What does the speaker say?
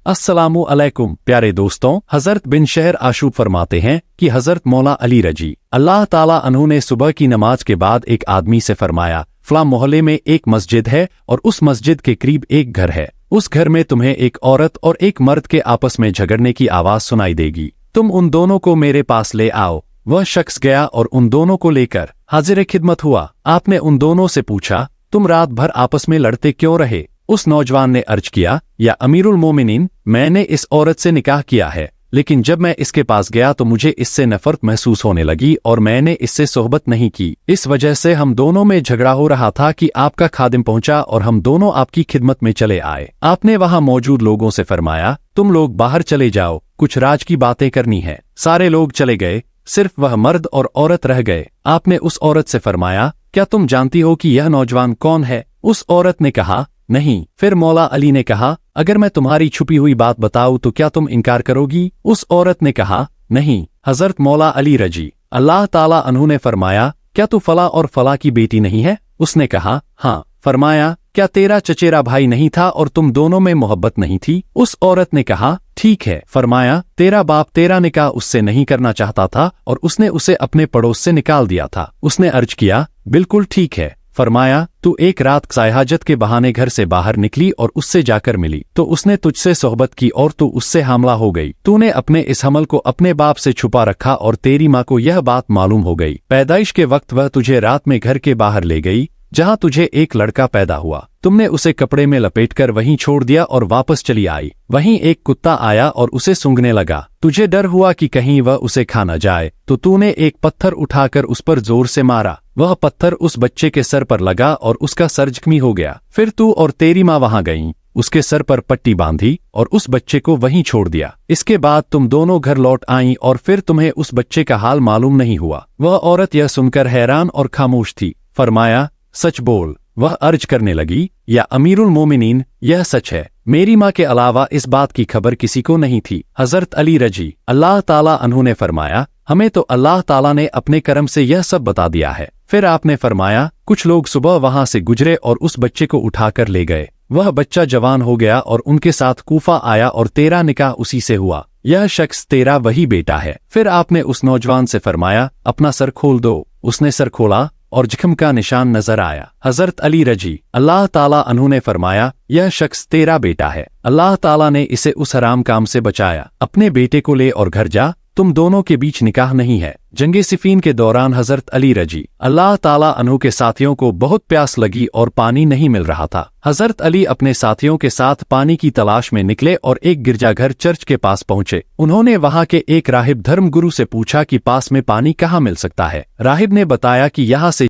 अस्सलामु अलैकुम प्यारे दोस्तों, हजरत बिन शहर आशूब फरमाते हैं कि हजरत मौला अली रजी अल्लाह ताला अन्हु ने सुबह की नमाज के बाद एक आदमी से फरमाया, फला मोहल्ले में एक मस्जिद है और उस मस्जिद के करीब एक घर है। उस घर में तुम्हें एक औरत और एक मर्द के आपस में झगड़ने की आवाज सुनाई देगी। तुम उन दोनों को मेरे पास ले आओ। वह शख्स गया और उन दोनों को लेकर हाजिर खिदमत हुआ। आपने उन दोनों से पूछा, तुम रात भर आपस में लड़ते क्यों रहे? उस नौजवान ने अर्ज किया, या अमीरुल मोमिनीन, मैंने इस औरत से निकाह किया है, लेकिन जब मैं इसके पास गया तो मुझे इससे नफरत महसूस होने लगी और मैंने इससे सोहबत नहीं की। इस वजह से हम दोनों में झगड़ा हो रहा था कि आपका खादिम पहुंचा और हम दोनों आपकी खिदमत में चले आए। आपने वहां मौजूद लोगों से फरमाया, तुम लोग बाहर चले जाओ, कुछ राज की बातें करनी है। सारे लोग चले गए, सिर्फ वह मर्द और औरत रह गए। आपने उस औरत से फरमाया, क्या तुम जानती हो कि यह नौजवान कौन है? उस औरत ने कहा, नहीं। फिर मौला अली ने कहा, अगर मैं तुम्हारी छुपी हुई बात बताऊं तो क्या तुम इनकार करोगी? उस औरत ने कहा, नहीं। हजरत मौला अली रजी अल्लाह ताला अन्हु ने फरमाया, क्या तू फला और फला की बेटी नहीं है? उसने कहा, हाँ। फरमाया, क्या तेरा चचेरा भाई नहीं था और तुम दोनों में मोहब्बत नहीं थी? उस औरत ने कहा, ठीक है। फरमाया, तेरा बाप तेरा निकाह उससे नहीं करना चाहता था और उसने उसे अपने पड़ोस से निकाल दिया था। उसने अर्ज किया, बिल्कुल ठीक है। फरमाया, तू एक रात सायहाजत के बहाने घर से बाहर निकली और उससे जाकर मिली तो उसने तुझसे सोहबत की और तू उससे हमला हो गई। तूने अपने इस हमल को अपने बाप से छुपा रखा और तेरी माँ को यह बात मालूम हो गई। पैदाइश के वक्त वह तुझे रात में घर के बाहर ले गई जहाँ तुझे एक लड़का पैदा हुआ। तुमने उसे कपड़े में लपेटकर वहीं छोड़ दिया और वापस चली आई। वहीं एक कुत्ता आया और उसे सूंघने लगा। तुझे डर हुआ कि कहीं वह उसे खा न जाए तो तूने एक पत्थर उठाकर उस पर जोर से मारा। वह पत्थर उस बच्चे के सर पर लगा और उसका सर जख्मी हो गया। फिर तू और तेरी माँ वहां गईं, उसके सर पर पट्टी बांधी और उस बच्चे को वहीं छोड़ दिया। इसके बाद तुम दोनों घर लौट आईं और फिर तुम्हें उस बच्चे का हाल मालूम नहीं हुआ। वह औरत यह सुनकर हैरान और खामोश थी। फरमाया, सच बोल। वह अर्ज करने लगी, या अमीरुल मोमिनीन, यह सच है। मेरी माँ के अलावा इस बात की खबर किसी को नहीं थी। हजरत अली रजी अल्लाह ताला अन्हु ने फरमाया, हमें तो अल्लाह ताला ने अपने करम से यह सब बता दिया है। फिर आपने फरमाया, कुछ लोग सुबह वहां से गुजरे और उस बच्चे को उठाकर ले गए। वह बच्चा जवान हो गया और उनके साथ कूफा आया और तेरा निकाह उसी से हुआ। यह शख्स तेरा वही बेटा है। फिर आपने उस नौजवान से फरमाया, अपना सर खोल दो। उसने सर खोला और जख्म का निशान नजर आया। हजरत अली रजी अल्लाह ताला अन्हु ने फरमाया, यह शख्स तेरा बेटा है। अल्लाह ताला ने इसे उस हराम काम से बचाया। अपने बेटे को ले और घर जा, तुम दोनों के बीच निकाह नहीं है। जंगे सिफीन के दौरान हजरत अली रजी अल्लाह ताला अन्हु के साथियों को बहुत प्यास लगी और पानी नहीं मिल रहा था। हजरत अली अपने साथियों के साथ पानी की तलाश में निकले और एक गिरजाघर चर्च के पास पहुंचे। उन्होंने वहां के एक राहिब धर्मगुरु से पूछा कि पास में पानी कहाँ मिल सकता है। राहिब ने बताया कि यहाँ से